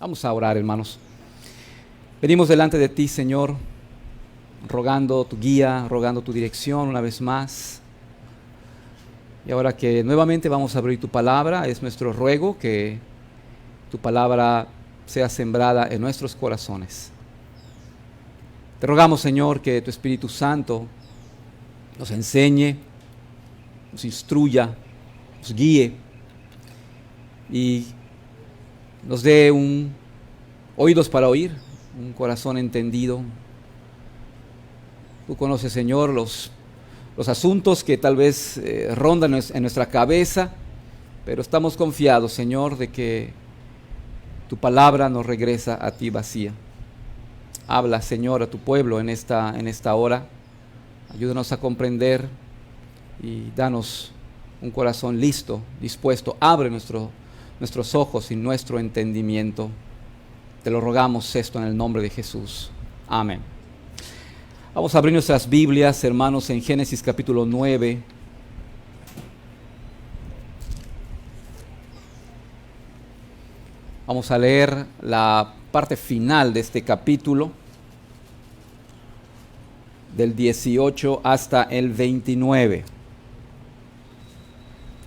Vamos a orar, hermanos. Venimos delante de ti, Señor, rogando tu guía, rogando tu dirección una vez más. Y ahora que nuevamente vamos a abrir tu palabra, es nuestro ruego que tu palabra sea sembrada en nuestros corazones. Te rogamos, Señor, que tu Espíritu Santo nos enseñe, nos instruya, nos guíe y nos dé oídos para oír, un corazón entendido. Tú conoces, Señor, los asuntos que tal vez rondan en nuestra cabeza, pero estamos confiados, Señor, de que tu palabra nos regresa a ti vacía. Habla, Señor, a tu pueblo en esta hora. Ayúdanos a comprender y danos un corazón listo, dispuesto. Abre nuestros ojos y nuestro entendimiento. Te lo rogamos esto en el nombre de Jesús. Amén. Vamos a abrir nuestras Biblias, hermanos, en Génesis capítulo 9. Vamos a leer la parte final de este capítulo, del 18 hasta el 29.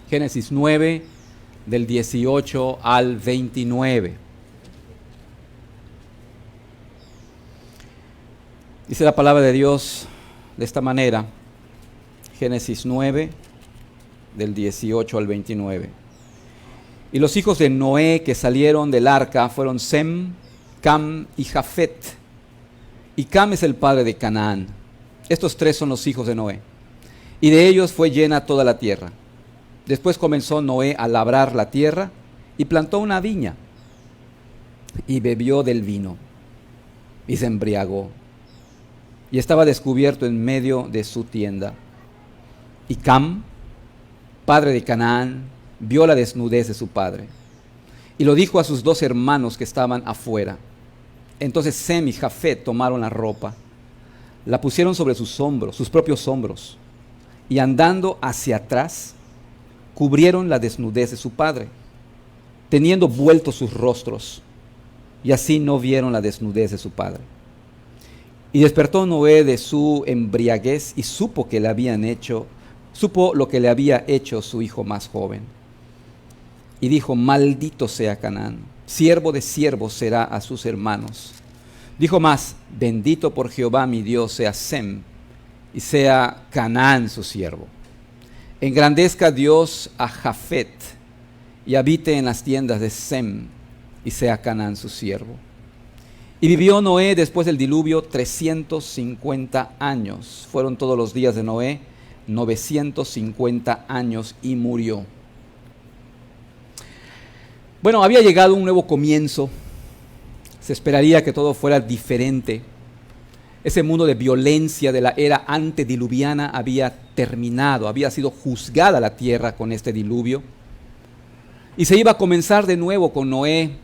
Génesis 9, del 18 al 29. Dice la palabra de Dios de esta manera, Génesis 9, del 18 al 29. Y los hijos de Noé que salieron del arca fueron Sem, Cam y Jafet. Y Cam es el padre de Canaán. Estos tres son los hijos de Noé. Y de ellos fue llena toda la tierra. Después comenzó Noé a labrar la tierra y plantó una viña. Y bebió del vino. Y se embriagó. Y estaba descubierto en medio de su tienda. Y Cam, padre de Canaán, vio la desnudez de su padre. Y lo dijo a sus dos hermanos que estaban afuera. Entonces Sem y Jafet tomaron la ropa, la pusieron sobre sus hombros, sus propios hombros, y andando hacia atrás, cubrieron la desnudez de su padre, teniendo vueltos sus rostros, y así no vieron la desnudez de su padre. Y despertó Noé de su embriaguez y supo lo que le había hecho su hijo más joven. Y dijo: maldito sea Canaán, siervo de siervos será a sus hermanos. Dijo más: bendito por Jehová mi Dios sea Sem, y sea Canaán su siervo. Engrandezca Dios a Jafet, y habite en las tiendas de Sem, y sea Canaán su siervo. Y vivió Noé después del diluvio 350 años. Fueron todos los días de Noé 950 años y murió. Bueno, había llegado un nuevo comienzo. Se esperaría que todo fuera diferente. Ese mundo de violencia de la era antediluviana había terminado, había sido juzgada la tierra con este diluvio. Y se iba a comenzar de nuevo con Noé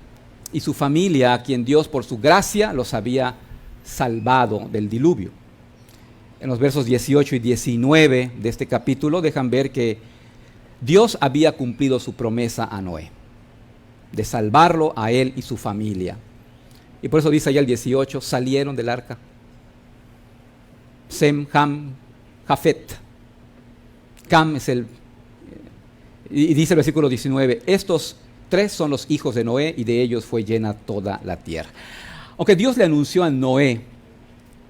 y su familia, a quien Dios por su gracia los había salvado del diluvio. En los versos 18 y 19 de este capítulo dejan ver que Dios había cumplido su promesa a Noé, de salvarlo a él y su familia. Y por eso dice allá el 18, salieron del arca Sem, Ham, Jafet. Cam es y dice el versículo 19, estos tres son los hijos de Noé y de ellos fue llena toda la tierra. Aunque Dios le anunció a Noé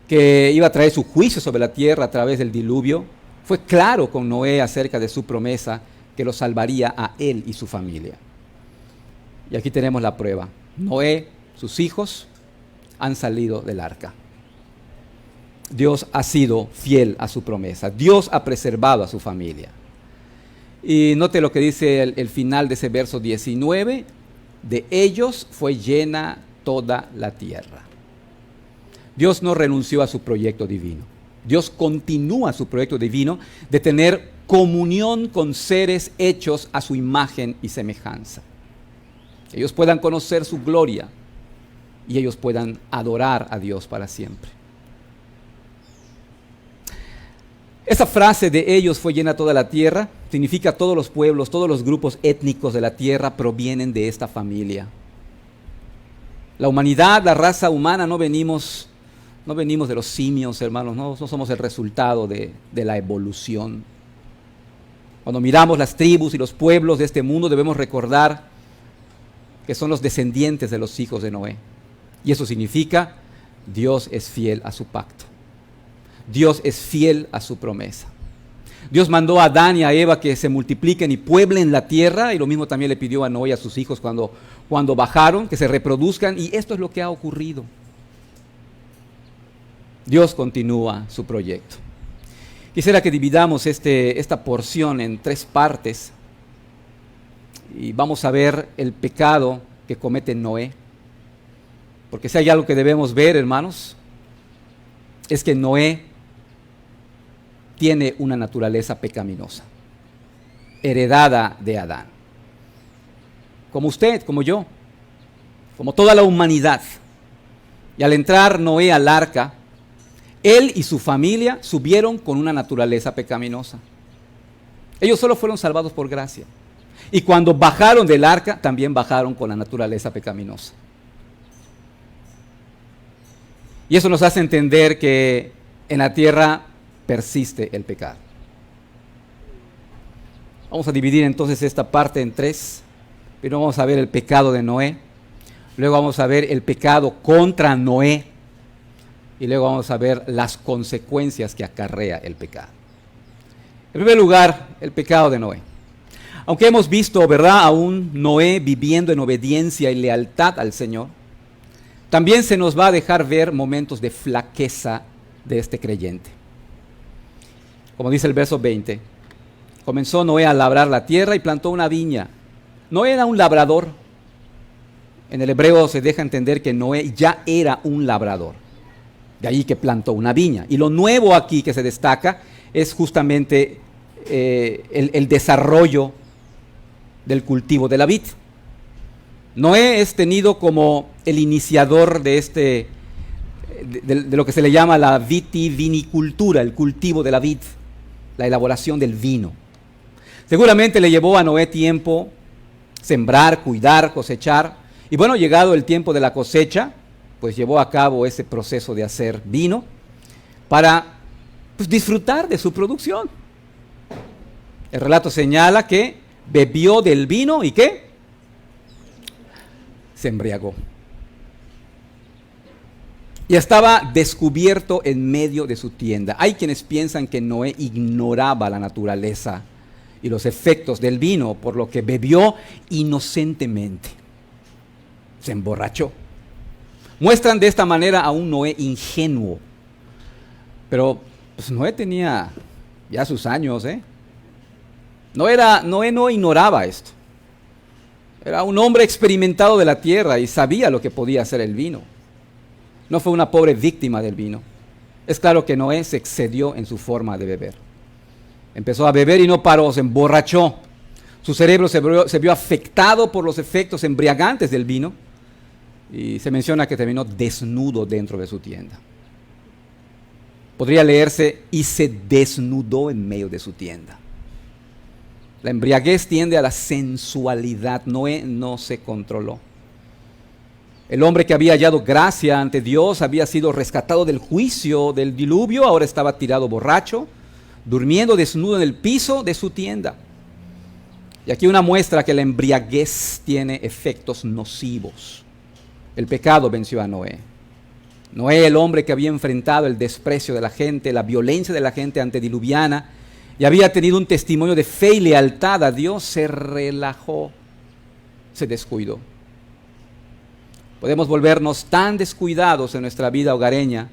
que iba a traer su juicio sobre la tierra a través del diluvio, fue claro con Noé acerca de su promesa que lo salvaría a él y su familia. Y aquí tenemos la prueba. Noé, sus hijos, han salido del arca. Dios ha sido fiel a su promesa. Dios ha preservado a su familia. Y note lo que dice el final de ese verso 19. De ellos fue llena toda la tierra. Dios no renunció a su proyecto divino. Dios continúa su proyecto divino de tener comunión con seres hechos a su imagen y semejanza. Que ellos puedan conocer su gloria y ellos puedan adorar a Dios para siempre. Esa frase de ellos fue llena toda la tierra significa todos los pueblos, todos los grupos étnicos de la tierra provienen de esta familia. La humanidad, la raza humana, no venimos de los simios, hermanos, no somos el resultado de la evolución. Cuando miramos las tribus y los pueblos de este mundo, debemos recordar que son los descendientes de los hijos de Noé. Y eso significa, Dios es fiel a su pacto. Dios es fiel a su promesa. Dios mandó a Adán y a Eva que se multipliquen y pueblen la tierra, y lo mismo también le pidió a Noé y a sus hijos cuando bajaron, que se reproduzcan, y esto es lo que ha ocurrido. Dios continúa su proyecto. Quisiera que dividamos esta porción en 3 partes, y vamos a ver el pecado que comete Noé. Porque si hay algo que debemos ver, hermanos, es que Noé tiene una naturaleza pecaminosa, heredada de Adán. Como usted, como yo, como toda la humanidad. Y al entrar Noé al arca, él y su familia subieron con una naturaleza pecaminosa. Ellos solo fueron salvados por gracia. Y cuando bajaron del arca, también bajaron con la naturaleza pecaminosa. Y eso nos hace entender que en la tierra persiste el pecado. Vamos a dividir entonces esta parte en 3. Primero vamos a ver el pecado de Noé. Luego vamos a ver el pecado contra Noé. Y luego vamos a ver las consecuencias que acarrea el pecado. En primer lugar, el pecado de Noé. Aunque hemos visto, ¿verdad?, a un Noé viviendo en obediencia y lealtad al Señor, también se nos va a dejar ver momentos de flaqueza de este creyente. Como dice el verso 20, comenzó Noé a labrar la tierra y plantó una viña. Noé era un labrador. En el hebreo se deja entender que Noé ya era un labrador. De ahí que plantó una viña. Y lo nuevo aquí que se destaca es justamente el desarrollo del cultivo de la vid. Noé es tenido como el iniciador de lo que se le llama la vitivinicultura, el cultivo de la vid, la elaboración del vino. Seguramente le llevó a Noé tiempo sembrar, cuidar, cosechar, y bueno, llegado el tiempo de la cosecha, pues llevó a cabo ese proceso de hacer vino para disfrutar de su producción. El relato señala que bebió del vino y ¿qué? Se embriagó. Y estaba descubierto en medio de su tienda. Hay quienes piensan que Noé ignoraba la naturaleza y los efectos del vino, por lo que bebió inocentemente. Se emborrachó. Muestran de esta manera a un Noé ingenuo. Pero pues, Noé tenía ya sus años, Noé no ignoraba esto. Era un hombre experimentado de la tierra y sabía lo que podía hacer el vino. No fue una pobre víctima del vino. Es claro que Noé se excedió en su forma de beber. Empezó a beber y no paró, se emborrachó. Su cerebro se vio afectado por los efectos embriagantes del vino y se menciona que terminó desnudo dentro de su tienda. Podría leerse, y se desnudó en medio de su tienda. La embriaguez tiende a la sensualidad. Noé no se controló. El hombre que había hallado gracia ante Dios, había sido rescatado del juicio del diluvio, ahora estaba tirado borracho, durmiendo desnudo en el piso de su tienda. Y aquí una muestra que la embriaguez tiene efectos nocivos. El pecado venció a Noé. Noé, el hombre que había enfrentado el desprecio de la gente, la violencia de la gente antediluviana, y había tenido un testimonio de fe y lealtad a Dios, se relajó, se descuidó. Podemos volvernos tan descuidados en nuestra vida hogareña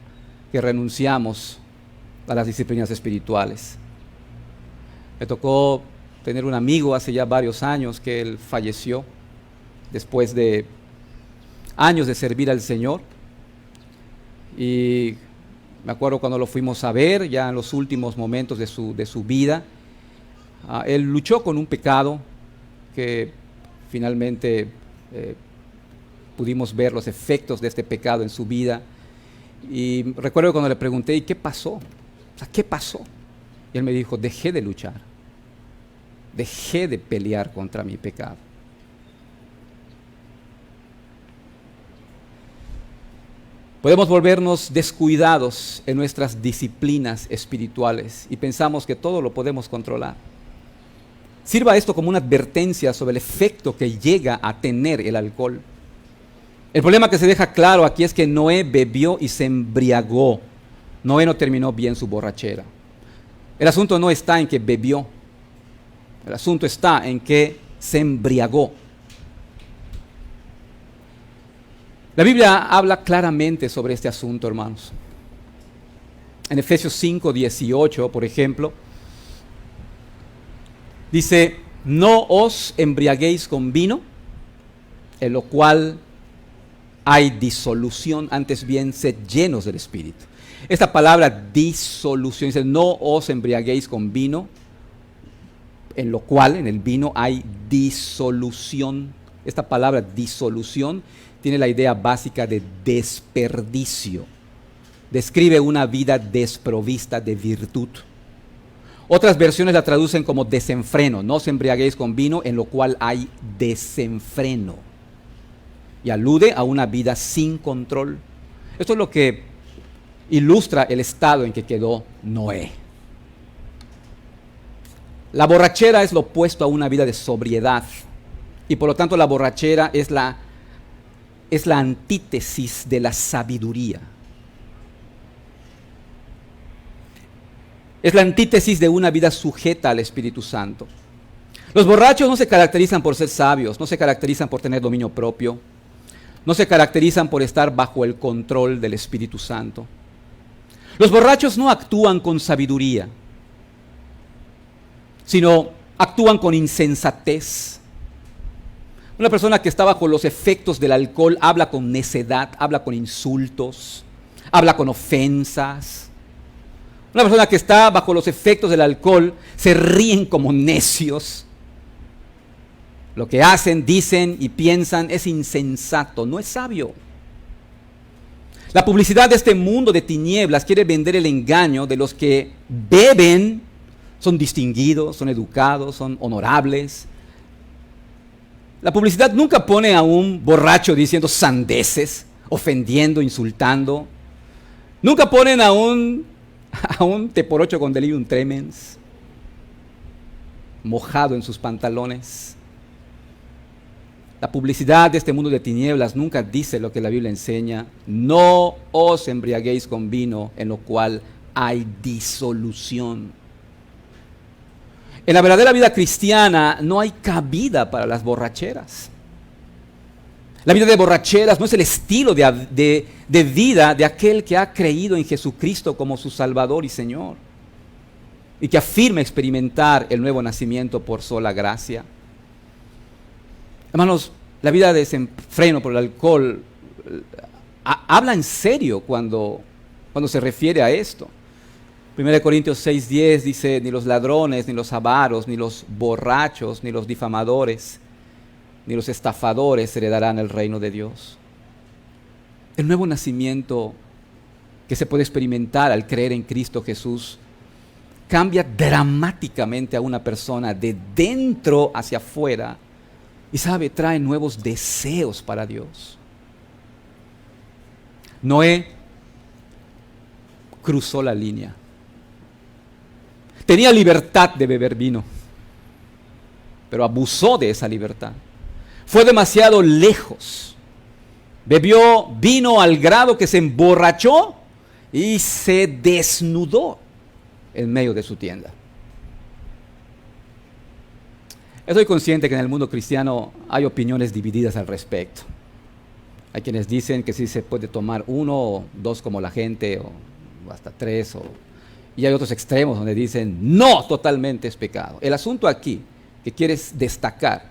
que renunciamos a las disciplinas espirituales. Me tocó tener un amigo hace ya varios años que él falleció después de años de servir al Señor. Y me acuerdo cuando lo fuimos a ver, ya en los últimos momentos de su vida, él luchó con un pecado que finalmente pudimos ver los efectos de este pecado en su vida. Y recuerdo cuando le pregunté, ¿y qué pasó? O sea, ¿qué pasó? Y él me dijo, dejé de luchar, dejé de pelear contra mi pecado. Podemos volvernos descuidados en nuestras disciplinas espirituales y pensamos que todo lo podemos controlar. Sirva esto como una advertencia sobre el efecto que llega a tener el alcohol. El problema que se deja claro aquí es que Noé bebió y se embriagó. Noé no terminó bien su borrachera. El asunto no está en que bebió. El asunto está en que se embriagó. La Biblia habla claramente sobre este asunto, hermanos. En Efesios 5:18, por ejemplo, dice: no os embriaguéis con vino, en lo cual hay disolución, antes bien sed llenos del Espíritu. Esta palabra disolución, dice: no os embriaguéis con vino, en lo cual, en el vino, hay disolución. Esta palabra disolución tiene la idea básica de desperdicio. Describe una vida desprovista de virtud. Otras versiones la traducen como desenfreno. No os embriaguéis con vino, en lo cual hay desenfreno. Y alude a una vida sin control. Esto es lo que ilustra el estado en que quedó Noé. La borrachera es lo opuesto a una vida de sobriedad. Y por lo tanto la borrachera es la antítesis de la sabiduría. Es la antítesis de una vida sujeta al Espíritu Santo. Los borrachos no se caracterizan por ser sabios, no se caracterizan por tener dominio propio, no se caracterizan por estar bajo el control del Espíritu Santo. Los borrachos no actúan con sabiduría, sino actúan con insensatez. Una persona que está bajo los efectos del alcohol habla con necedad, habla con insultos, habla con ofensas. Una persona que está bajo los efectos del alcohol se ríen como necios. Lo que hacen, dicen y piensan es insensato, no es sabio. La publicidad de este mundo de tinieblas quiere vender el engaño de los que beben, son distinguidos, son educados, son honorables. La publicidad nunca pone a un borracho diciendo sandeces, ofendiendo, insultando. Nunca ponen a un te por ocho con delirium tremens, mojado en sus pantalones. La publicidad de este mundo de tinieblas nunca dice lo que la Biblia enseña. No os embriaguéis con vino, en lo cual hay disolución. En la verdadera vida cristiana no hay cabida para las borracheras. La vida de borracheras no es el estilo de vida de aquel que ha creído en Jesucristo como su Salvador y Señor y que afirma experimentar el nuevo nacimiento por sola gracia. Hermanos, la vida de desenfreno por el alcohol habla en serio cuando se refiere a esto. 1 Corintios 6:10 dice: ni los ladrones, ni los avaros, ni los borrachos, ni los difamadores, ni los estafadores heredarán el reino de Dios. El nuevo nacimiento que se puede experimentar al creer en Cristo Jesús cambia dramáticamente a una persona de dentro hacia afuera y trae nuevos deseos para Dios. Noé cruzó la línea. Tenía libertad de beber vino, pero abusó de esa libertad. Fue demasiado lejos. Bebió vino al grado que se emborrachó y se desnudó en medio de su tienda. Estoy consciente que en el mundo cristiano hay opiniones divididas al respecto. Hay quienes dicen que sí se puede tomar 1 o 2 como la gente, o hasta 3, y hay otros extremos donde dicen no, totalmente es pecado. El asunto aquí que quieres destacar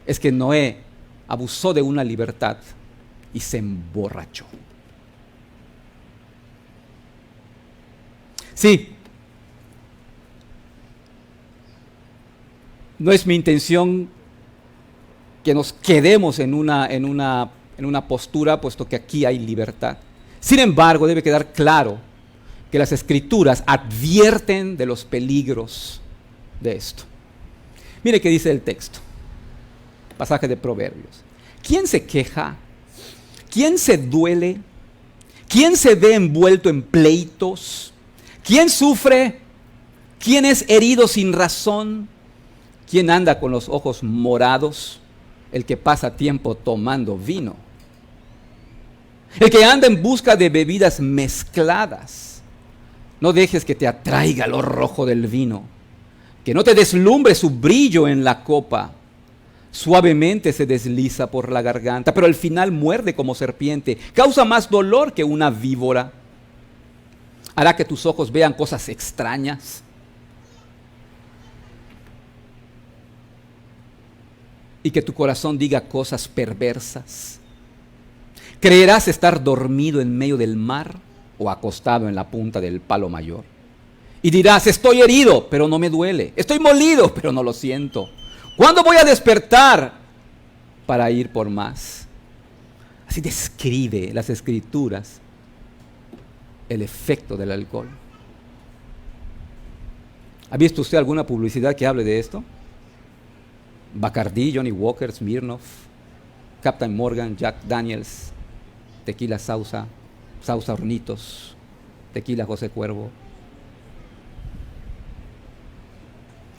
es que Noé abusó de una libertad y se emborrachó. Sí, no es mi intención que nos quedemos en una postura, puesto que aquí hay libertad. Sin embargo, debe quedar claro que las Escrituras advierten de los peligros de esto. Mire qué dice el texto, pasaje de Proverbios. ¿Quién se queja? ¿Quién se duele ¿Quién se ve envuelto en pleitos? ¿Quién sufre? ¿Quién es herido sin razón? ¿Quién anda con los ojos morados? El que pasa tiempo tomando vino. El que anda en busca de bebidas mezcladas. No dejes que te atraiga lo rojo del vino, que no te deslumbre su brillo en la copa. Suavemente se desliza por la garganta, pero al final muerde como serpiente. Causa más dolor que una víbora. Hará que tus ojos vean cosas extrañas. Y que tu corazón diga cosas perversas. Creerás estar dormido en medio del mar o acostado en la punta del palo mayor. Y dirás, estoy herido, pero no me duele. Estoy molido, pero no lo siento. ¿Cuándo voy a despertar para ir por más? Así describe las Escrituras el efecto del alcohol. ¿Ha visto usted alguna publicidad que hable de esto? Bacardi, Johnny Walker, Smirnoff, Captain Morgan, Jack Daniels, Tequila Sauza, Sauza Hornitos, Tequila José Cuervo.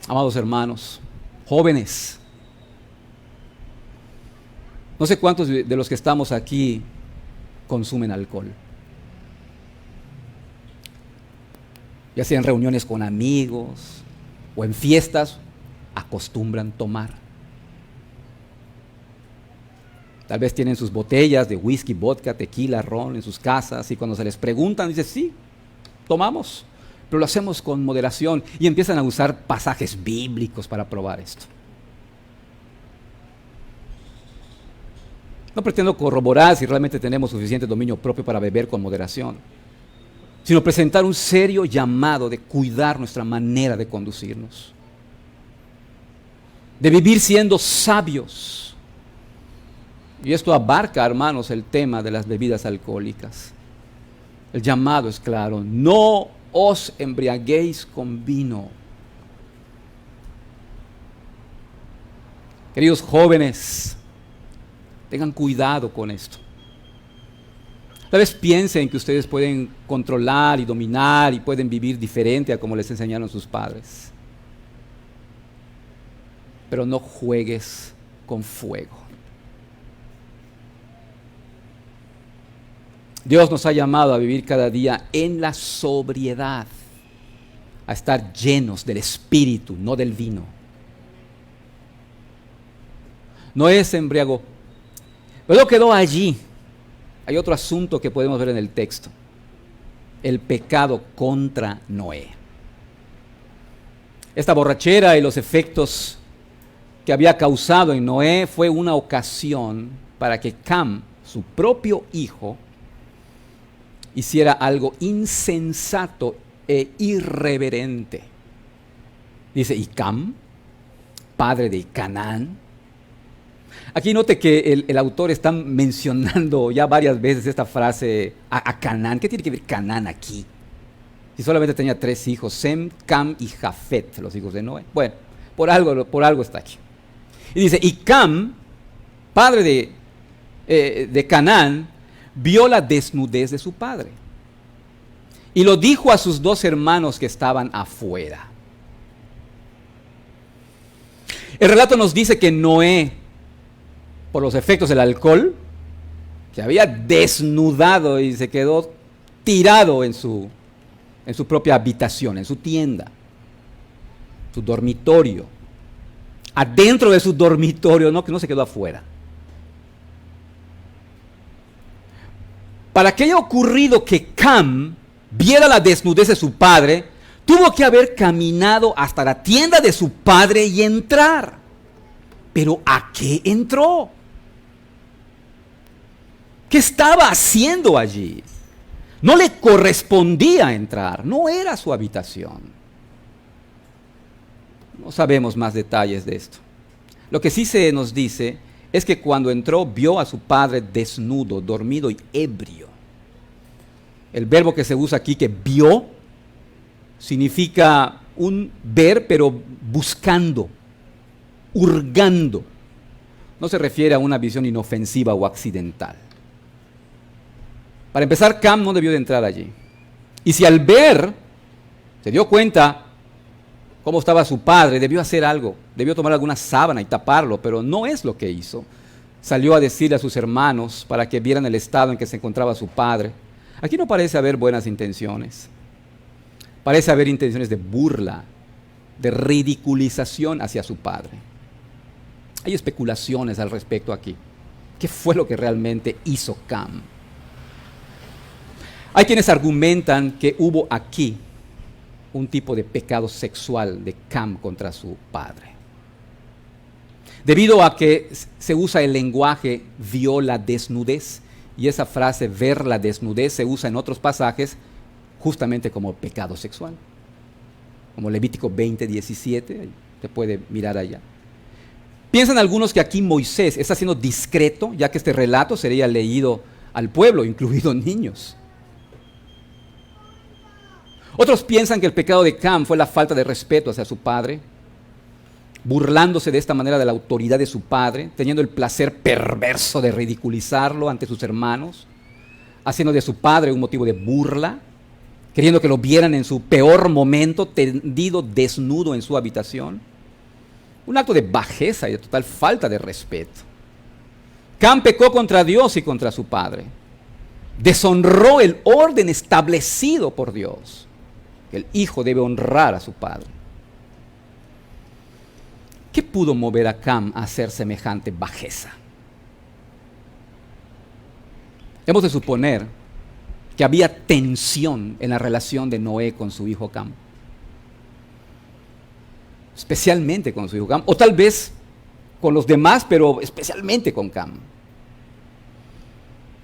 Amados hermanos, jóvenes, no sé cuántos de los que estamos aquí consumen alcohol. Ya sea en reuniones con amigos o en fiestas, acostumbran tomar. Tal vez tienen sus botellas de whisky, vodka, tequila, ron en sus casas y cuando se les preguntan, dicen, sí, tomamos, pero lo hacemos con moderación y empiezan a usar pasajes bíblicos para probar esto. No pretendo corroborar si realmente tenemos suficiente dominio propio para beber con moderación, sino presentar un serio llamado de cuidar nuestra manera de conducirnos, de vivir siendo sabios. Y esto abarca, hermanos, el tema de las bebidas alcohólicas. El llamado es claro, no os embriaguéis con vino. Queridos jóvenes, tengan cuidado con esto. Tal vez piensen que ustedes pueden controlar y dominar y pueden vivir diferente a como les enseñaron sus padres. Pero no juegues con fuego. Dios nos ha llamado a vivir cada día en la sobriedad, a estar llenos del Espíritu, no del vino. Noé se embriagó, pero quedó allí. Hay otro asunto que podemos ver en el texto: el pecado contra Noé. Esta borrachera y los efectos que había causado en Noé fue una ocasión para que Cam, su propio hijo, hiciera algo insensato e irreverente. Dice, y Cam, padre de Canaán. Aquí note que el autor está mencionando ya varias veces esta frase a Canaán. ¿Qué tiene que ver Canaán aquí? Si solamente tenía 3 hijos, Sem, Cam y Jafet, los hijos de Noé. Bueno, por algo está aquí. Y dice, y Cam, padre de Canaán, vio la desnudez de su padre y lo dijo a sus 2 hermanos que estaban afuera. El relato nos dice que Noé, por los efectos del alcohol, se había desnudado y se quedó tirado en su propia habitación, en su tienda, su dormitorio. Adentro de su dormitorio, no, que no se quedó afuera. Para que haya ocurrido que Cam viera la desnudez de su padre, tuvo que haber caminado hasta la tienda de su padre y entrar. ¿Pero a qué entró? ¿Qué estaba haciendo allí? No le correspondía entrar, no era su habitación. No sabemos más detalles de esto. Lo que sí se nos dice es que cuando entró vio a su padre desnudo, dormido y ebrio. El verbo que se usa aquí, que vio, significa un ver, pero buscando, hurgando. No se refiere a una visión inofensiva o accidental. Para empezar, Cam no debió de entrar allí. Y si al ver, se dio cuenta cómo estaba su padre, debió hacer algo, debió tomar alguna sábana y taparlo, pero no es lo que hizo. Salió a decirle a sus hermanos para que vieran el estado en que se encontraba su padre. Aquí no parece haber buenas intenciones. Parece haber intenciones de burla, de ridiculización hacia su padre. Hay especulaciones al respecto aquí. ¿Qué fue lo que realmente hizo Cam? Hay quienes argumentan que hubo aquí un tipo de pecado sexual de Cam contra su padre. Debido a que se usa el lenguaje vio la desnudez, y esa frase ver la desnudez se usa en otros pasajes justamente como pecado sexual. Como Levítico 20:17, se puede mirar allá. Piensan algunos que aquí Moisés está siendo discreto, ya que este relato sería leído al pueblo, incluidos niños. Otros piensan que el pecado de Cam fue la falta de respeto hacia su padre, burlándose de esta manera de la autoridad de su padre, teniendo el placer perverso de ridiculizarlo ante sus hermanos, haciendo de su padre un motivo de burla, queriendo que lo vieran en su peor momento, tendido desnudo en su habitación. Un acto de bajeza y de total falta de respeto. Cam pecó contra Dios y contra su padre. Deshonró el orden establecido por Dios. El hijo debe honrar a su padre. ¿Qué pudo mover a Cam a hacer semejante bajeza? Hemos de suponer que había tensión en la relación de Noé con su hijo Cam. Especialmente con su hijo Cam, o tal vez con los demás, pero especialmente con Cam.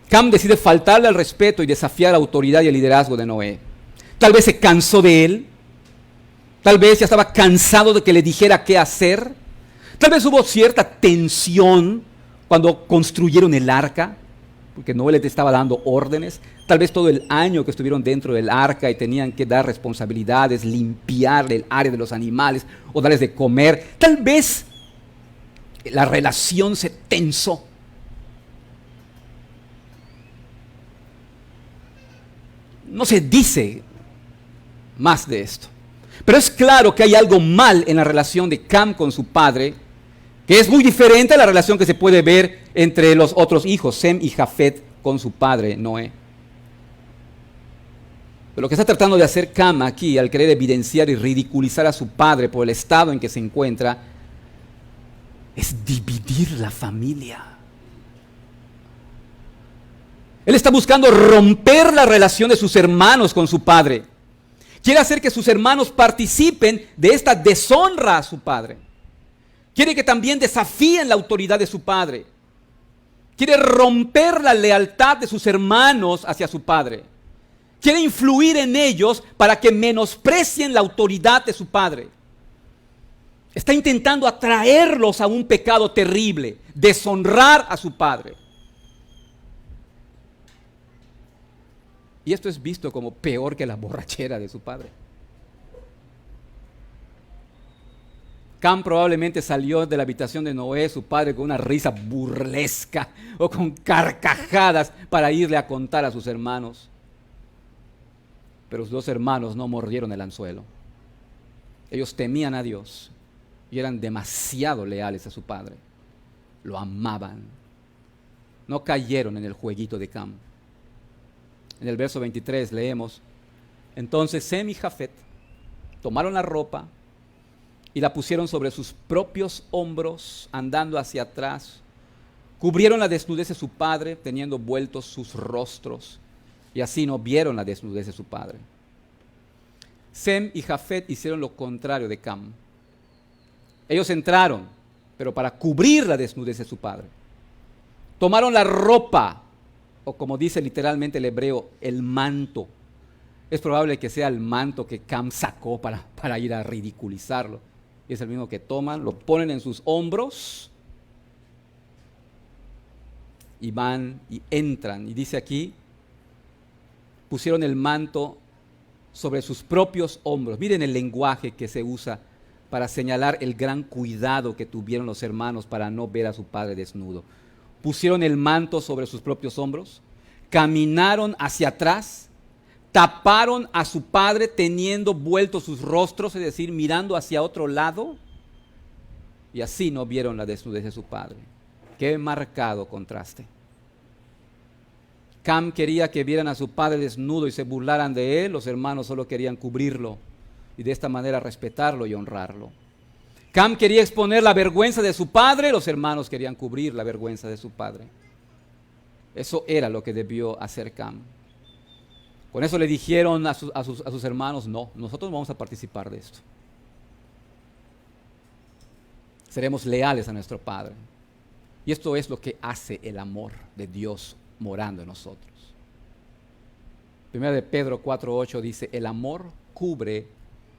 Cam decide faltarle al respeto y desafiar la autoridad y el liderazgo de Noé. Tal vez se cansó de él, tal vez ya estaba cansado de que le dijera qué hacer, tal vez hubo cierta tensión cuando construyeron el arca, porque Noé les estaba dando órdenes, tal vez todo el año que estuvieron dentro del arca y tenían que dar responsabilidades, limpiar el área de los animales o darles de comer, tal vez la relación se tensó. No se dice más de esto. Pero es claro que hay algo mal en la relación de Cam con su padre, que es muy diferente a la relación que se puede ver entre los otros hijos, Sem y Jafet, con su padre Noé. Pero lo que está tratando de hacer Cam aquí, al querer evidenciar y ridiculizar a su padre por el estado en que se encuentra, es dividir la familia. Él está buscando romper la relación de sus hermanos con su padre. Quiere hacer que sus hermanos participen de esta deshonra a su padre. Quiere que también desafíen la autoridad de su padre. Quiere romper la lealtad de sus hermanos hacia su padre. Quiere influir en ellos para que menosprecien la autoridad de su padre. Está intentando atraerlos a un pecado terrible, deshonrar a su padre. Y esto es visto como peor que la borrachera de su padre. Cam probablemente salió de la habitación de Noé, su padre, con una risa burlesca o con carcajadas para irle a contar a sus hermanos. Pero sus dos hermanos no mordieron el anzuelo. Ellos temían a Dios y eran demasiado leales a su padre. Lo amaban. No cayeron en el jueguito de Cam. En el verso 23 leemos: entonces Sem y Jafet tomaron la ropa y la pusieron sobre sus propios hombros, andando hacia atrás. Cubrieron la desnudez de su padre, teniendo vueltos sus rostros, y así no vieron la desnudez de su padre. Sem y Jafet hicieron lo contrario de Cam. Ellos entraron, pero para cubrir la desnudez de su padre. Tomaron la ropa, o como dice literalmente el hebreo, el manto. Es probable que sea el manto que Cam sacó para ir a ridiculizarlo. Y es el mismo que toman, lo ponen en sus hombros y van y entran. Y dice aquí, pusieron el manto sobre sus propios hombros. Miren el lenguaje que se usa para señalar el gran cuidado que tuvieron los hermanos para no ver a su padre desnudo. Pusieron el manto sobre sus propios hombros. caminaron hacia atrás, taparon a su padre teniendo vueltos sus rostros, es decir, mirando hacia otro lado, y así no vieron la desnudez de su padre. Qué marcado contraste. Cam quería que vieran a su padre desnudo y se burlaran de él, los hermanos solo querían cubrirlo y de esta manera respetarlo y honrarlo. Cam quería exponer la vergüenza de su padre, los hermanos querían cubrir la vergüenza de su padre. Eso era lo que debió hacer Cam. Con eso le dijeron a sus hermanos, no, nosotros no vamos a participar de esto. Seremos leales a nuestro Padre. Y esto es lo que hace el amor de Dios morando en nosotros. Primera de Pedro 4:8 dice, el amor cubre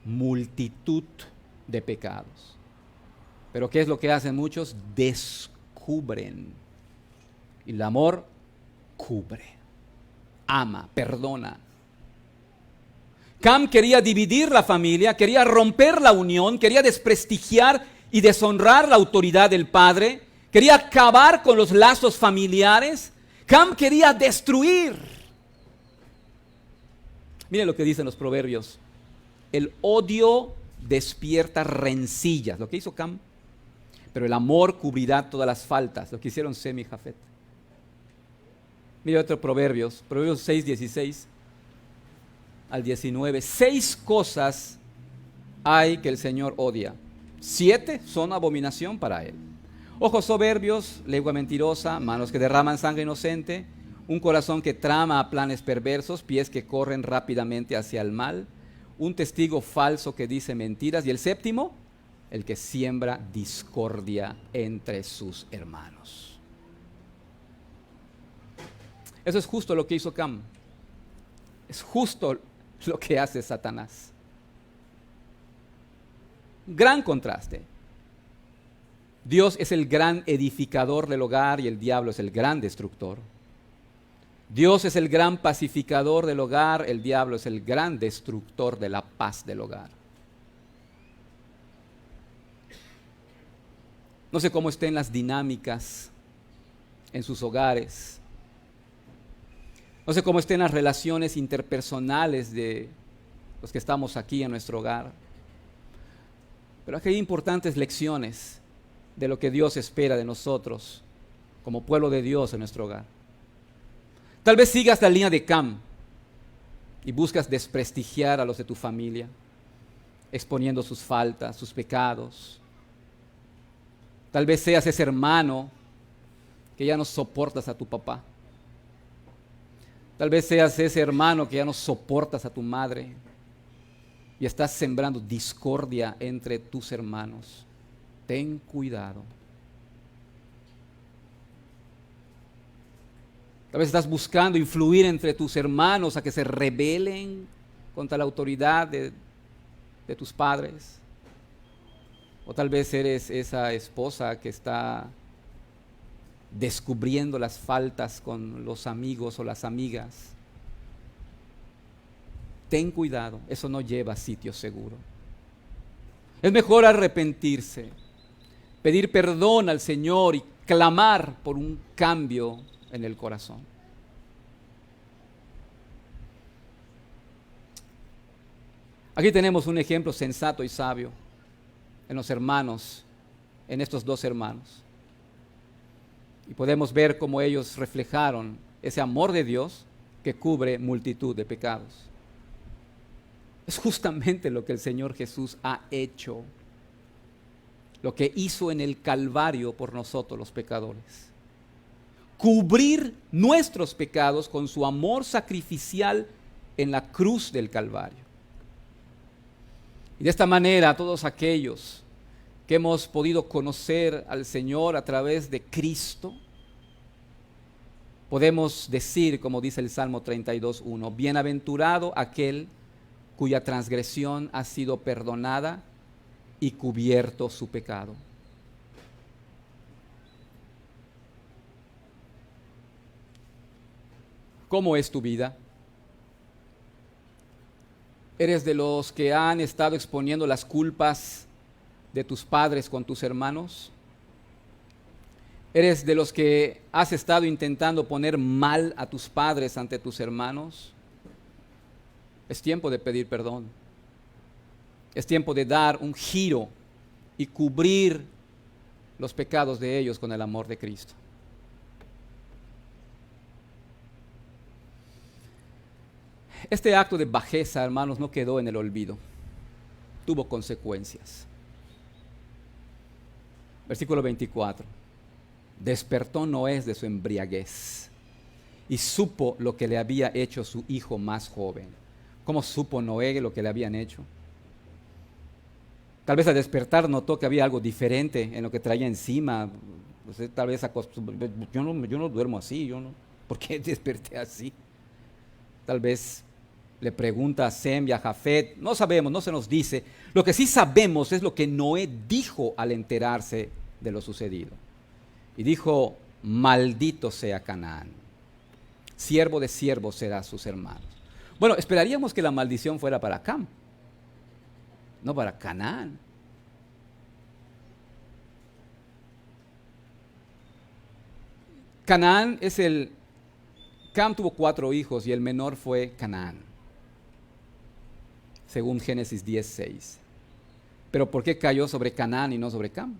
multitud de pecados. Pero ¿qué es lo que hacen muchos? Descubren. Y el amor cubre, ama, perdona. Cam quería dividir la familia, quería romper la unión, quería desprestigiar y deshonrar la autoridad del padre, quería acabar con los lazos familiares. Cam quería destruir. Miren lo que dicen los proverbios. El odio despierta rencillas, lo que hizo Cam, pero el amor cubrirá todas las faltas, lo que hicieron Sem y Jafet. Mira otro Proverbios 6:16 al 19. 6 cosas hay que el Señor odia. 7 son abominación para Él. Ojos soberbios, lengua mentirosa, manos que derraman sangre inocente, un corazón que trama planes perversos, pies que corren rápidamente hacia el mal, un testigo falso que dice mentiras, y el séptimo, el que siembra discordia entre sus hermanos. Eso es justo lo que hizo Cam. Es justo lo que hace Satanás. Gran contraste. Dios es el gran edificador del hogar y el diablo es el gran destructor. Dios es el gran pacificador del hogar, el diablo es el gran destructor de la paz del hogar. No sé cómo estén las dinámicas en sus hogares. No sé cómo estén las relaciones interpersonales de los que estamos aquí en nuestro hogar. Pero aquí hay importantes lecciones de lo que Dios espera de nosotros como pueblo de Dios en nuestro hogar. Tal vez sigas la línea de Cam y buscas desprestigiar a los de tu familia, exponiendo sus faltas, sus pecados. Tal vez seas ese hermano que ya no soportas a tu papá. Tal vez seas ese hermano que ya no soportas a tu madre y estás sembrando discordia entre tus hermanos. Ten cuidado. Tal vez estás buscando influir entre tus hermanos a que se rebelen contra la autoridad de tus padres. O tal vez eres esa esposa que está descubriendo las faltas con los amigos o las amigas. Ten cuidado, eso no lleva a sitio seguro. Es mejor arrepentirse, pedir perdón al Señor y clamar por un cambio en el corazón. Aquí tenemos un ejemplo sensato y sabio en los hermanos, en estos dos hermanos. Y podemos ver cómo ellos reflejaron ese amor de Dios que cubre multitud de pecados. Es justamente lo que el Señor Jesús ha hecho, lo que hizo en el Calvario por nosotros los pecadores. Cubrir nuestros pecados con su amor sacrificial en la cruz del Calvario. Y de esta manera todos aquellos que hemos podido conocer al Señor a través de Cristo, podemos decir, como dice el Salmo 32:1, bienaventurado aquel cuya transgresión ha sido perdonada y cubierto su pecado. ¿Cómo es tu vida? ¿Eres de los que han estado exponiendo las culpas de tus padres con tus hermanos? ¿Eres de los que has estado intentando poner mal a tus padres ante tus hermanos? Es tiempo de pedir perdón. Es tiempo de dar un giro y cubrir los pecados de ellos con el amor de Cristo. Este acto de bajeza, hermanos, no quedó en el olvido. Tuvo consecuencias. Versículo 24. Despertó Noé de su embriaguez y supo lo que le había hecho su hijo más joven. ¿Cómo supo Noé lo que le habían hecho? Tal vez al despertar notó que había algo diferente en lo que traía encima. Tal vez yo no duermo así, ¿por qué desperté así? Tal vez le pregunta a Sem y a Jafet, no sabemos, no se nos dice. Lo que sí sabemos es lo que Noé dijo al enterarse de lo sucedido. Y dijo, maldito sea Canaán, siervo de siervos será sus hermanos. Bueno, esperaríamos que la maldición fuera para Cam, no para Canaán. Canaán Cam tuvo 4 hijos y el menor fue Canaán, según Génesis 10:6. Pero ¿por qué cayó sobre Canaán y no sobre Cam?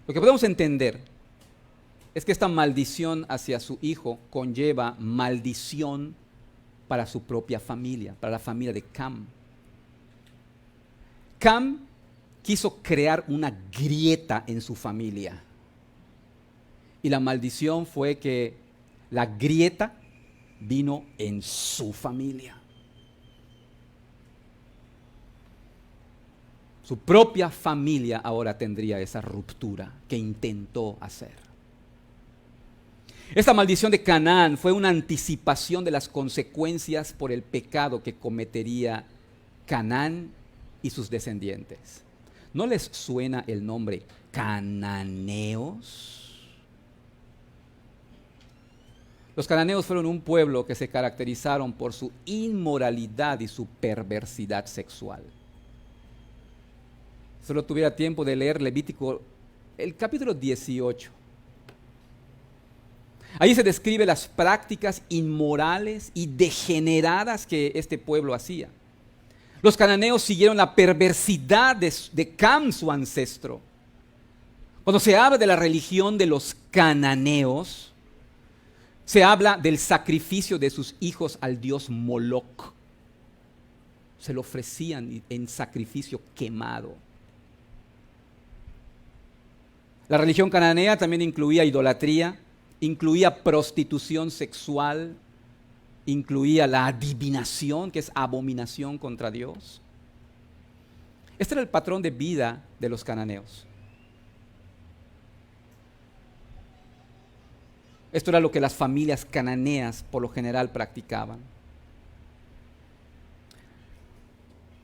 Lo que podemos entender es que esta maldición hacia su hijo conlleva maldición para su propia familia, para la familia de Cam. Cam quiso crear una grieta en su familia. Y la maldición fue que la grieta vino en su familia. Su propia familia ahora tendría esa ruptura que intentó hacer. Esta maldición de Canaán fue una anticipación de las consecuencias por el pecado que cometería Canaán y sus descendientes. ¿No les suena el nombre cananeos? Los cananeos fueron un pueblo que se caracterizaron por su inmoralidad y su perversidad sexual. Solo tuviera tiempo de leer Levítico, el capítulo 18. Ahí se describe las prácticas inmorales y degeneradas que este pueblo hacía. Los cananeos siguieron la perversidad de Cam, su ancestro. Cuando se habla de la religión de los cananeos, se habla del sacrificio de sus hijos al dios Moloc. Se lo ofrecían en sacrificio quemado. La religión cananea también incluía idolatría, incluía prostitución sexual, incluía la adivinación, que es abominación contra Dios. Este era el patrón de vida de los cananeos. Esto era lo que las familias cananeas por lo general practicaban.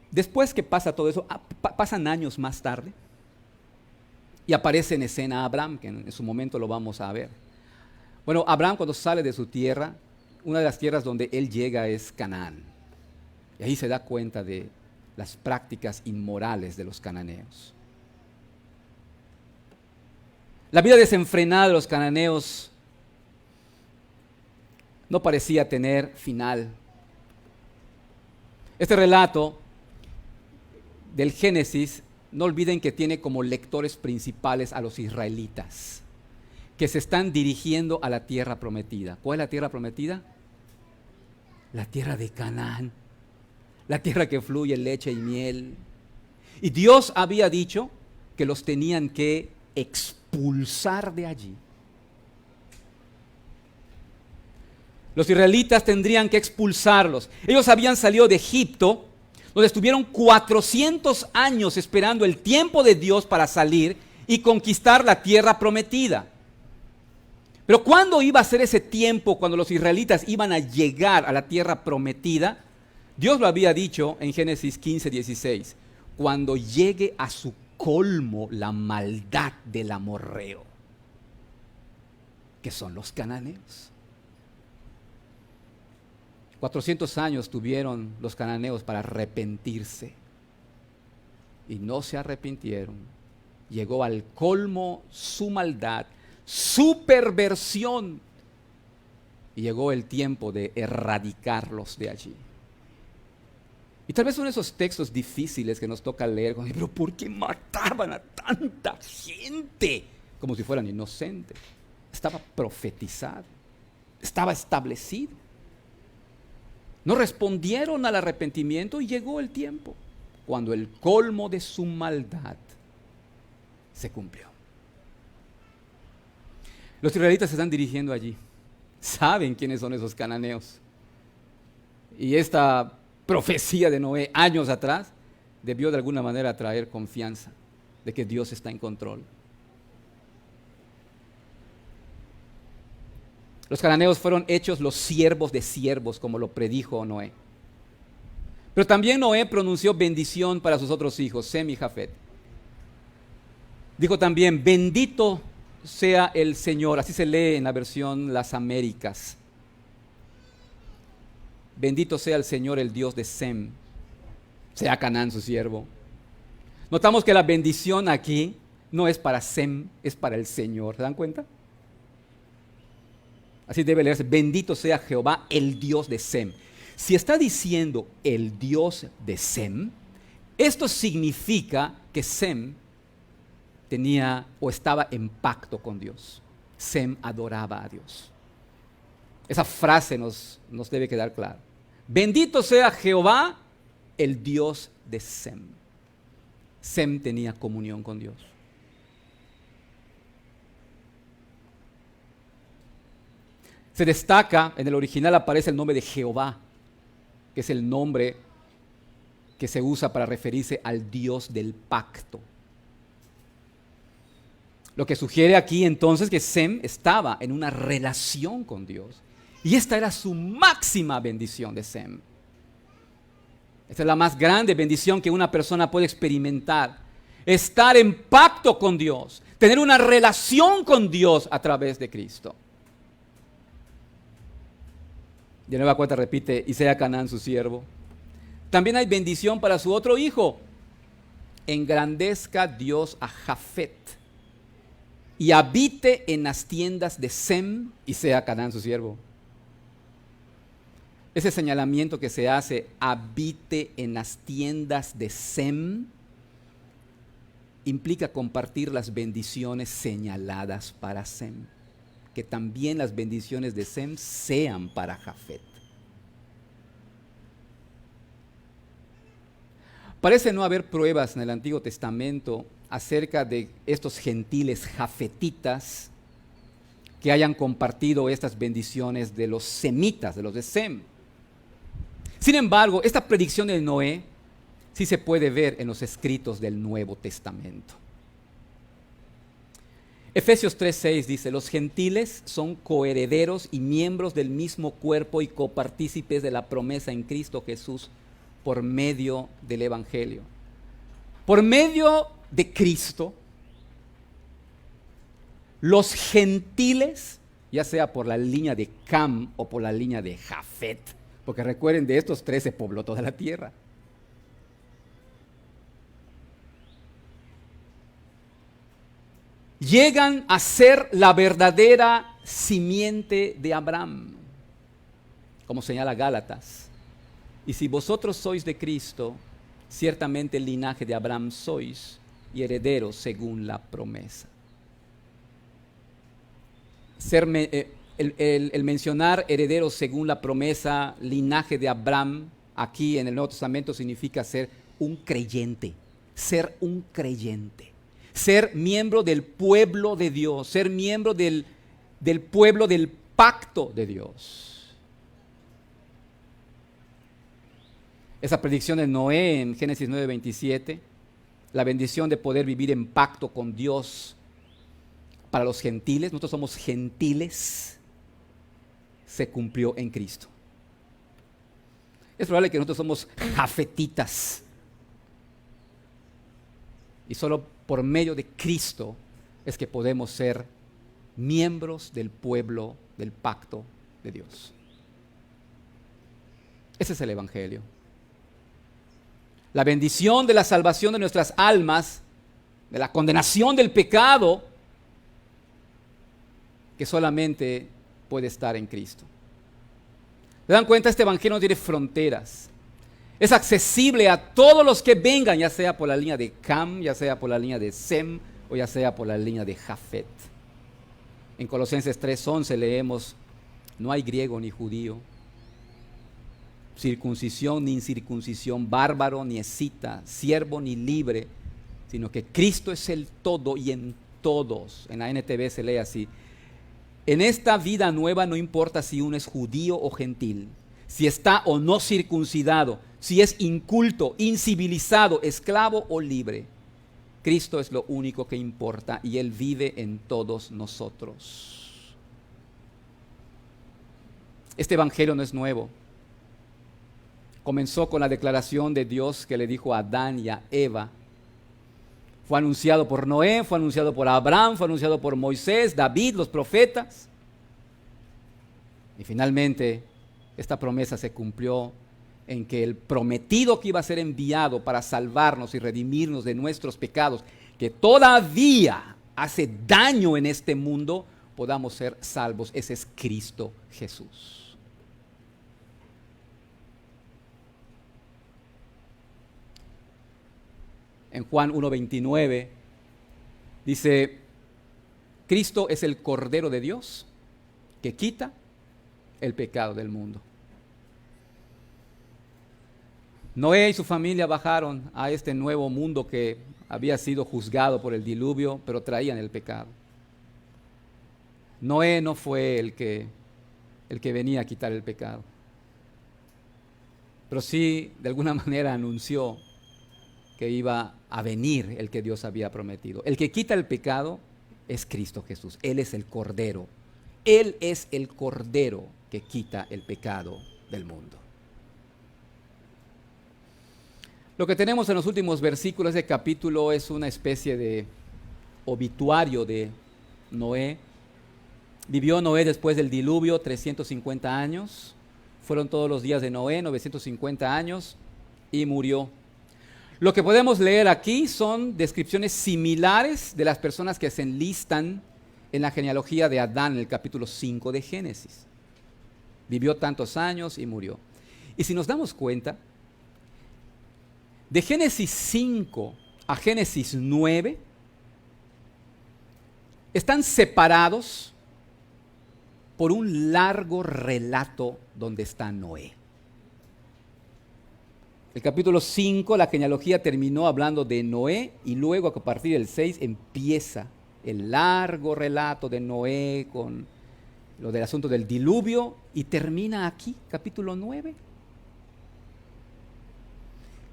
Después que pasa todo eso, pasan años más tarde, y aparece en escena Abraham, que en su momento lo vamos a ver. Bueno, Abraham cuando sale de su tierra, una de las tierras donde él llega es Canaán. Y ahí se da cuenta de las prácticas inmorales de los cananeos. La vida desenfrenada de los cananeos no parecía tener final. Este relato del Génesis, no olviden que tiene como lectores principales a los israelitas, que se están dirigiendo a la tierra prometida. ¿Cuál es la tierra prometida? La tierra de Canaán, la tierra que fluye leche y miel. Y Dios había dicho que los tenían que expulsar de allí. Los israelitas tendrían que expulsarlos. Ellos habían salido de Egipto, donde estuvieron 400 años esperando el tiempo de Dios para salir y conquistar la tierra prometida. Pero ¿cuándo iba a ser ese tiempo cuando los israelitas iban a llegar a la tierra prometida? Dios lo había dicho en Génesis 15:16, cuando llegue a su colmo la maldad del amorreo, que son los cananeos. 400 años tuvieron los cananeos para arrepentirse y no se arrepintieron. llegó al colmo su maldad, su perversión, y llegó el tiempo de erradicarlos de allí. Y tal vez son esos textos difíciles que nos toca leer, pero ¿por qué mataban a tanta gente? Como si fueran inocentes. Estaba profetizado, estaba establecido. No respondieron al arrepentimiento y llegó el tiempo cuando el colmo de su maldad se cumplió. Los israelitas se están dirigiendo allí. Saben quiénes son esos cananeos. Y esta profecía de Noé años atrás debió de alguna manera traer confianza de que Dios está en control. Los cananeos fueron hechos los siervos de siervos, como lo predijo Noé. Pero también Noé pronunció bendición para sus otros hijos, Sem y Jafet. Dijo también, bendito sea el Señor, así se lee en la versión Las Américas. Bendito sea el Señor, el Dios de Sem, sea Canaán su siervo. Notamos que la bendición aquí no es para Sem, es para el Señor, ¿se dan cuenta? Así debe leerse, bendito sea Jehová, el Dios de Sem. Si está diciendo el Dios de Sem, esto significa que Sem tenía o estaba en pacto con Dios. Sem adoraba a Dios. Esa frase nos debe quedar clara. Bendito sea Jehová, el Dios de Sem. Sem tenía comunión con Dios. Se destaca, en el original aparece el nombre de Jehová, que es el nombre que se usa para referirse al Dios del pacto. Lo que sugiere aquí entonces que Sem estaba en una relación con Dios. Y esta era su máxima bendición de Sem. Esta es la más grande bendición que una persona puede experimentar. Estar en pacto con Dios, tener una relación con Dios a través de Cristo. De nueva cuenta repite, y sea Canaán su siervo. También hay bendición para su otro hijo. Engrandezca Dios a Jafet y habite en las tiendas de Sem y sea Canaán su siervo. Ese señalamiento que se hace, habite en las tiendas de Sem, implica compartir las bendiciones señaladas para Sem. Que también las bendiciones de Sem sean para Jafet. Parece no haber pruebas en el Antiguo Testamento acerca de estos gentiles jafetitas que hayan compartido estas bendiciones de los semitas, de los de Sem. Sin embargo, esta predicción de Noé sí se puede ver en los escritos del Nuevo Testamento. Efesios 3:6 dice, los gentiles son coherederos y miembros del mismo cuerpo y copartícipes de la promesa en Cristo Jesús por medio del Evangelio. Por medio de Cristo, los gentiles, ya sea por la línea de Cam o por la línea de Jafet, porque recuerden, de estos tres se pobló toda la tierra. Llegan a ser la verdadera simiente de Abraham, como señala Gálatas. Y si vosotros sois de Cristo, ciertamente el linaje de Abraham sois y herederos según la promesa. El mencionar herederos según la promesa, linaje de Abraham, aquí en el Nuevo Testamento significa ser un creyente, ser un creyente. Ser miembro del pueblo de Dios, ser miembro del pueblo del pacto de Dios. Esa predicción de Noé en Génesis 9:27, la bendición de poder vivir en pacto con Dios para los gentiles, nosotros somos gentiles, se cumplió en Cristo. Es probable que nosotros somos jafetitas. Y solo por medio de Cristo es que podemos ser miembros del pueblo del pacto de Dios. Ese es el Evangelio. La bendición de la salvación de nuestras almas de la condenación del pecado, que solamente puede estar en Cristo. ¿Se dan cuenta? Este evangelio no tiene fronteras. Es accesible a todos los que vengan, ya sea por la línea de Cam, ya sea por la línea de Sem, o ya sea por la línea de Jafet. En Colosenses 3:11 leemos: no hay griego ni judío, circuncisión ni incircuncisión, bárbaro ni escita, siervo ni libre, sino que Cristo es el todo y en todos. En la NTV se lee así: en esta vida nueva no importa si uno es judío o gentil, si está o no circuncidado, si es inculto, incivilizado, esclavo o libre. Cristo es lo único que importa y Él vive en todos nosotros. Este evangelio no es nuevo. Comenzó con la declaración de Dios que le dijo a Adán y a Eva. Fue anunciado por Noé, fue anunciado por Abraham, fue anunciado por Moisés, David, los profetas. Y finalmente esta promesa se cumplió en que el prometido que iba a ser enviado para salvarnos y redimirnos de nuestros pecados, que todavía hace daño en este mundo, podamos ser salvos. Ese es Cristo Jesús. En Juan 1:29 dice: Cristo es el Cordero de Dios que quita el pecado del mundo. Noé y su familia bajaron a este nuevo mundo que había sido juzgado por el diluvio, pero traían el pecado. Noé no fue el que venía a quitar el pecado, pero sí de alguna manera anunció que iba a venir el que Dios había prometido. El que quita el pecado es Cristo Jesús. Él es el Cordero. Él es el Cordero que quita el pecado del mundo. Lo que tenemos en los últimos versículos de capítulo es una especie de obituario de Noé. Vivió Noé después del diluvio 350 años. Fueron todos los días de Noé, 950 años, y murió. Lo que podemos leer aquí son descripciones similares de las personas que se enlistan en la genealogía de Adán en el capítulo 5 de Génesis. Vivió tantos años y murió. Y si nos damos cuenta, de Génesis 5 a Génesis 9 están separados por un largo relato donde está Noé. El capítulo 5, la genealogía terminó hablando de Noé, y luego a partir del 6 empieza el largo relato de Noé con lo del asunto del diluvio, y termina aquí, capítulo 9.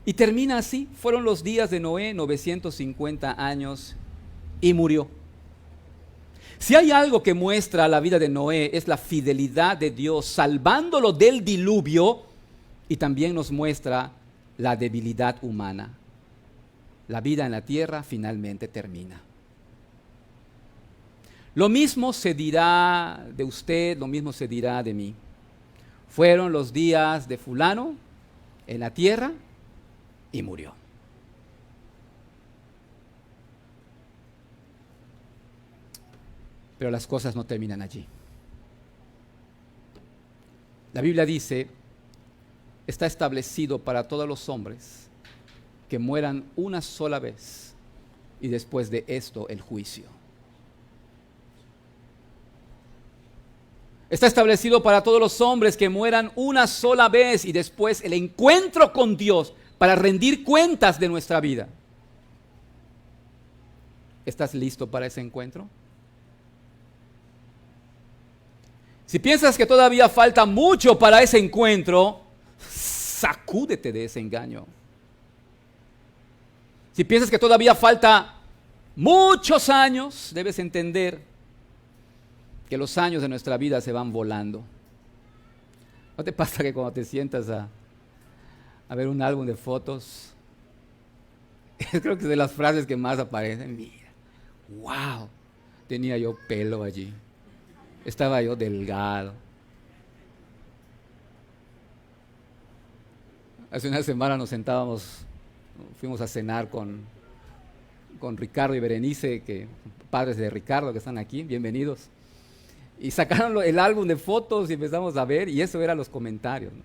Y termina así: fueron los días de Noé 950 años y murió. Si hay algo que muestra la vida de Noé, es la fidelidad de Dios salvándolo del diluvio, y también nos muestra la debilidad humana. La vida en la tierra finalmente termina. Lo mismo se dirá de usted, lo mismo se dirá de mí. Fueron los días de fulano en la tierra y murió. Pero las cosas no terminan allí. La Biblia dice: está establecido para todos los hombres que mueran una sola vez, y después de esto el juicio. Está establecido para todos los hombres que mueran una sola vez, y después el encuentro con Dios para rendir cuentas de nuestra vida. ¿Estás listo para ese encuentro? Si piensas que todavía falta mucho para ese encuentro, sacúdete de ese engaño. Si piensas que todavía falta muchos años, debes entender que los años de nuestra vida se van volando. ¿No te pasa que cuando te sientas a ver un álbum de fotos, creo que es de las frases que más aparecen? Mira, wow, tenía yo pelo allí, estaba yo delgado. Hace una semana nos sentábamos, fuimos a cenar con con Ricardo y Berenice, padres de Ricardo que están aquí, bienvenidos. Y sacaron el álbum de fotos y empezamos a ver, y eso eran los comentarios, ¿no?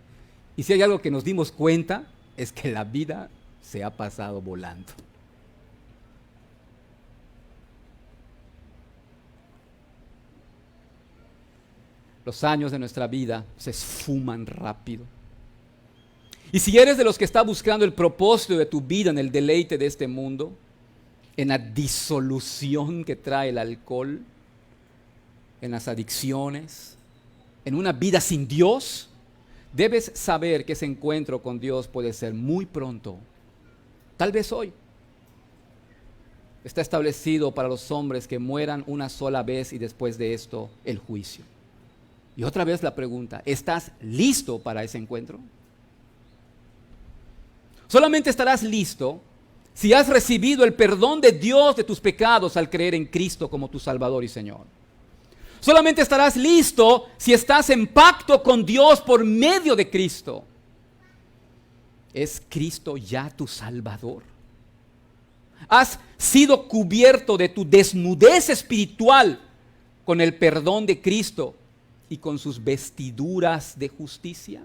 Y si hay algo que nos dimos cuenta, es que la vida se ha pasado volando. Los años de nuestra vida se esfuman rápido. Y si eres de los que está buscando el propósito de tu vida en el deleite de este mundo, en la disolución que trae el alcohol, en las adicciones, en una vida sin Dios, debes saber que ese encuentro con Dios puede ser muy pronto, tal vez hoy. Está establecido para los hombres que mueran una sola vez y después de esto el juicio. Y otra vez la pregunta, ¿estás listo para ese encuentro? Solamente estarás listo si has recibido el perdón de Dios de tus pecados al creer en Cristo como tu Salvador y Señor. Solamente estarás listo si estás en pacto con Dios por medio de Cristo. ¿Es Cristo ya tu Salvador? ¿Has sido cubierto de tu desnudez espiritual con el perdón de Cristo y con sus vestiduras de justicia?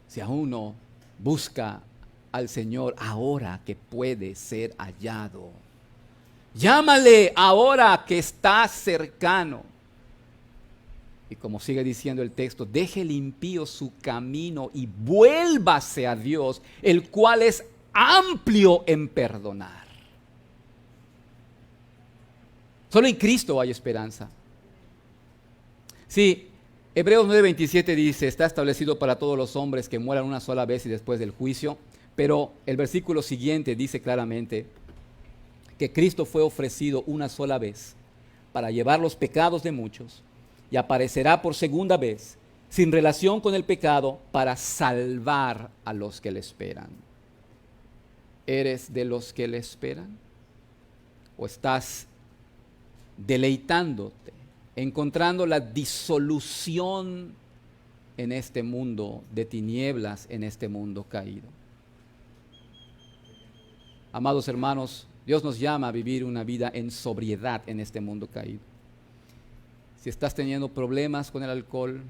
Si aún no, busca al Señor ahora que puede ser hallado. Llámale ahora que está cercano. Y como sigue diciendo el texto, deje el impío su camino y vuélvase a Dios, el cual es amplio en perdonar. Solo en Cristo hay esperanza. Sí, Hebreos 9:27 dice, está establecido para todos los hombres que mueran una sola vez y después del juicio, pero el versículo siguiente dice claramente que Cristo fue ofrecido una sola vez para llevar los pecados de muchos y aparecerá por segunda vez sin relación con el pecado para salvar a los que le esperan. ¿Eres de los que le esperan? ¿O estás deleitándote, encontrando la disolución en este mundo de tinieblas, en este mundo caído? Amados hermanos, Dios nos llama a vivir una vida en sobriedad en este mundo caído. Si estás teniendo problemas con el alcohol,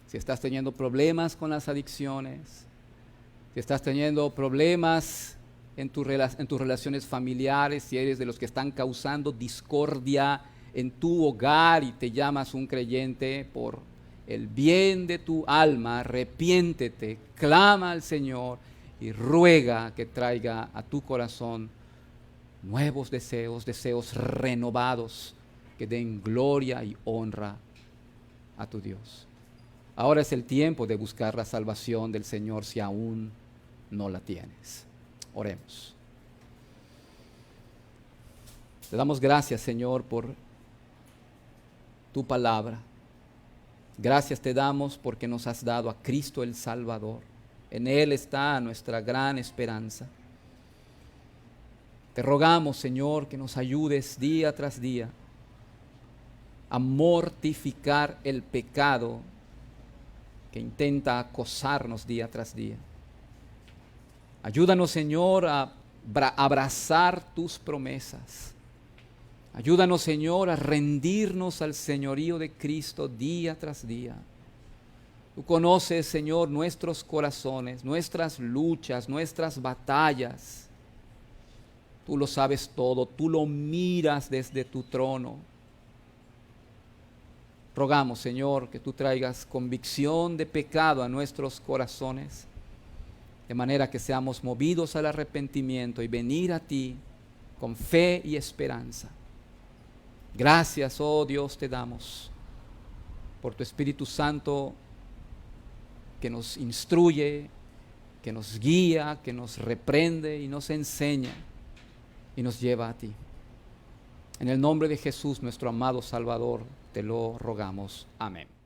si estás teniendo problemas con las adicciones, si estás teniendo problemas en tus relaciones familiares, si eres de los que están causando discordia en tu hogar y te llamas un creyente, por el bien de tu alma, arrepiéntete, clama al Señor y ruega que traiga a tu corazón nuevos deseos, deseos renovados que den gloria y honra a tu Dios. Ahora es el tiempo de buscar la salvación del Señor si aún no la tienes. Oremos. Te damos gracias, Señor, por tu palabra. Gracias te damos porque nos has dado a Cristo el Salvador. En Él está nuestra gran esperanza. Te rogamos, Señor, que nos ayudes día tras día a mortificar el pecado que intenta acosarnos día tras día. Ayúdanos, Señor, a abrazar tus promesas. Ayúdanos, Señor, a rendirnos al señorío de Cristo día tras día. Tú conoces, Señor, nuestros corazones, nuestras luchas, nuestras batallas. Tú lo sabes todo, tú lo miras desde tu trono. Rogamos, Señor, que tú traigas convicción de pecado a nuestros corazones, de manera que seamos movidos al arrepentimiento y venir a ti con fe y esperanza. Gracias, oh Dios, te damos por tu Espíritu Santo que nos instruye, que nos guía, que nos reprende y nos enseña y nos lleva a ti. En el nombre de Jesús, nuestro amado Salvador, te lo rogamos. Amén.